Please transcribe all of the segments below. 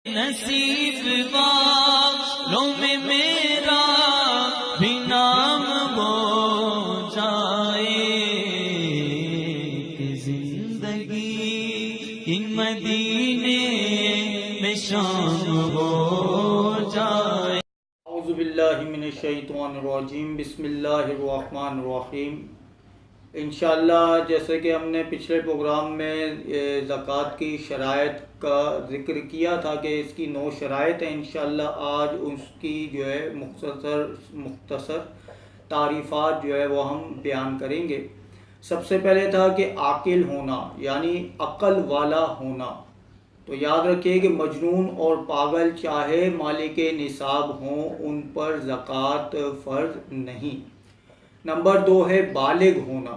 نصیب والوں میں میرا بھی نام ہو جائے کہ زندگی ان مدینے میں شام ہو جائے۔ اعوذ باللہ من الشیطان الرجیم، بسم اللہ الرحمن الرحیم۔ انشاءاللہ جیسے کہ ہم نے پچھلے پروگرام میں زکوٰۃ کی شرائط کا ذکر کیا تھا کہ اس کی 9 شرائط ہیں، انشاءاللہ آج اس کی جو ہے مختصر تعریفات جو ہے وہ ہم بیان کریں گے۔ سب سے پہلے تھا کہ عاقل ہونا، یعنی عقل والا ہونا۔ تو یاد رکھیے کہ مجنون اور پاگل چاہے مالک نصاب ہوں، ان پر زکوٰۃ فرض نہیں۔ نمبر 2 ہے بالغ ہونا،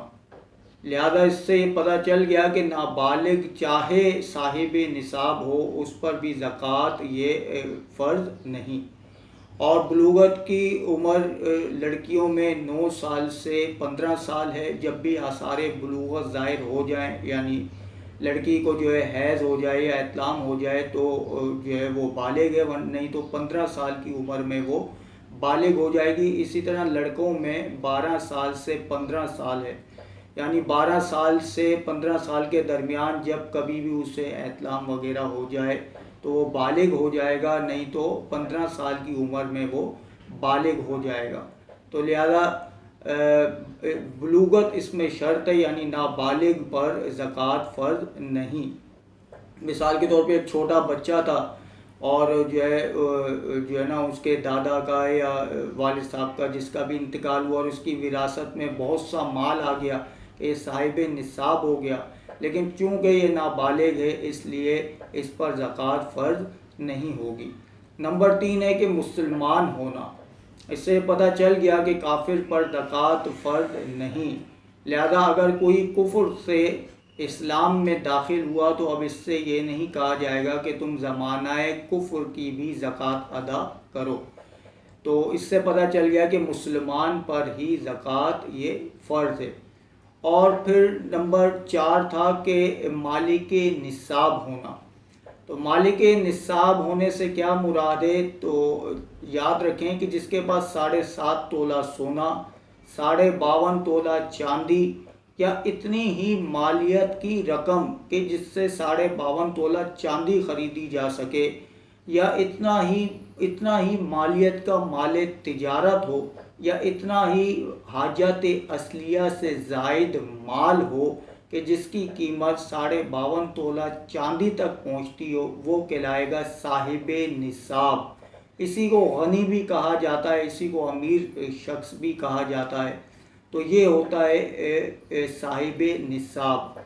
لہذا اس سے یہ پتہ چل گیا کہ نابالغ چاہے صاحب نصاب ہو، اس پر بھی زکوٰۃ یہ فرض نہیں۔ اور بلوغت کی عمر لڑکیوں میں 9 سال سے 15 سال ہے۔ جب بھی آثار بلوغت ظاہر ہو جائیں، یعنی لڑکی کو جو ہے حیض ہو جائے یا احتلام ہو جائے تو جو ہے وہ بالغ ہے، نہیں تو 15 سال کی عمر میں وہ بالغ ہو جائے گی۔ اسی طرح لڑکوں میں 12 سال سے 15 سال ہے، یعنی 12 سال سے 15 سال کے درمیان جب کبھی بھی اسے احتلام وغیرہ ہو جائے تو وہ بالغ ہو جائے گا، نہیں تو 15 سال کی عمر میں وہ بالغ ہو جائے گا۔ تو لہذا بلوغت اس میں شرط ہے، یعنی نابالغ پر زکوٰۃ فرض نہیں۔ مثال کے طور پہ ایک چھوٹا بچہ تھا اور جو ہے نا اس کے دادا کا یا والد صاحب کا جس کا بھی انتقال ہوا اور اس کی وراثت میں بہت سا مال آ گیا، یہ صاحب نصاب ہو گیا، لیکن چونکہ یہ نابالغ ہے اس لیے اس پر زکوٰۃ فرض نہیں ہوگی۔ نمبر 3 ہے کہ مسلمان ہونا، اس سے پتہ چل گیا کہ کافر پر زکوٰۃ فرض نہیں، لہذا اگر کوئی کفر سے اسلام میں داخل ہوا تو اب اس سے یہ نہیں کہا جائے گا کہ تم زمانہ کفر کی بھی زکوٰۃ ادا کرو۔ تو اس سے پتہ چل گیا کہ مسلمان پر ہی زکوٰۃ یہ فرض ہے۔ اور پھر نمبر 4 تھا کہ مالک نصاب ہونا۔ تو مالک نصاب ہونے سے کیا مراد ہے؟ تو یاد رکھیں کہ جس کے پاس 7.5 تولہ سونا، 52.5 تولہ چاندی یا اتنی ہی مالیت کی رقم کہ جس سے 52.5 تولہ چاندی خریدی جا سکے، یا اتنا ہی مالیت کا مال تجارت ہو، یا اتنا ہی حاجت اصلیہ سے زائد مال ہو کہ جس کی قیمت 52.5 تولہ چاندی تک پہنچتی ہو، وہ کہلائے گا صاحب نصاب۔ اسی کو غنی بھی کہا جاتا ہے، اسی کو امیر شخص بھی کہا جاتا ہے۔ تو یہ ہوتا ہے صاحب نصاب۔